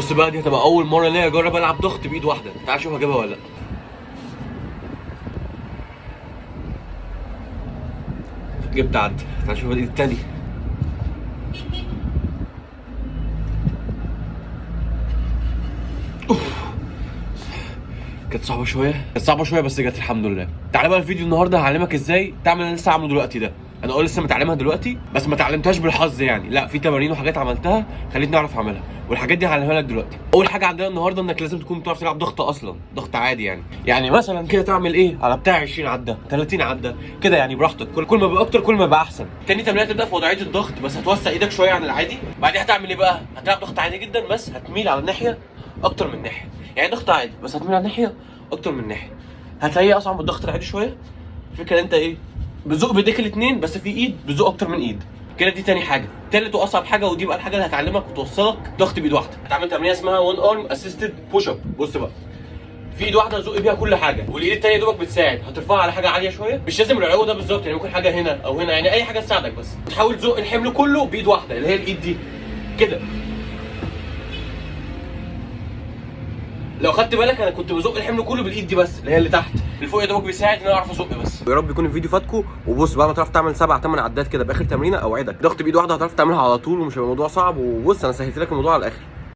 بص بقى، دي هتبقى اول مره ليا اجرب العب ضغط بايد واحده. تعال شوف هجيبها ولا لا. جبت عد. تعال شوف الايد التانية. كانت صعبه شويه بس جت الحمد لله. تعالى بقى الفيديو النهارده هعلمك ازاي تعمل اللي لسه عامله دلوقتي ده. انا لسه متعلمها دلوقتي، بس ما اتعلمتهاش بالحظ يعني، لا في تمارين وحاجات عملتها خليتني اعرف اعملها، والحاجات دي هعلمها لك دلوقتي. اول حاجه عندنا النهارده انك لازم تكون بتعرف تلعب ضغط اصلا، ضغط عادي يعني مثلا كده تعمل ايه على بتاع 20 عده 30 عده كده يعني براحتك. كل ما بقى اكتر كل ما بقى احسن. تاني تمرين تبدا في وضعيه الضغط، بس هتوسع ايدك شويه عن العادي. بعدين هتعمل ايه بقى؟ هتلعب ضغط عادي جدا، بس هتميل على الناحيه اكتر من ناحيه. يعني ضغط عادي بس هتميل على الناحيه اكتر من ناحيه. هتلاقيه اصعب من الضغط العادي شويه. الفكره انت ايه؟ بتزق بايديك الاثنين، بس في ايد بتزق اكتر من ايد كده. دي تاني حاجه. تالت واصعب حاجه، ودي بقى الحاجه اللي هتعلمك وتوصلك ضغط بايد واحده. هتعمل تمرين اسمها 1 ارم اسيستد بوش اب. بص بقى، في ايد واحده زق بيها كل حاجه، والايد الثانيه دوبك بتساعد. هترفعها على حاجه عاليه شويه، مش لازم العلو ده بالظبط، يعني ممكن حاجه هنا او هنا، يعني اي حاجه تساعدك، بس تحاول تزق الحمل كله بايد واحده اللي هي الايد دي كده. لو خدت بالك انا كنت بزق الحمل كله بالايد دي بس، اللي هي اللي تحت. اللي فوق يا دوبك بيساعد ان انا اعرف ازق بس. يا رب يكون الفيديو فاتكم. وبص بقى، ما تعرف تعمل 7 8 عدات كده باخر تمرينه، اوعدك ضغط بايد واحده هتعرف تعملها على طول، ومش هيبقى الموضوع صعب. وبص انا سهلت لك الموضوع على الاخر.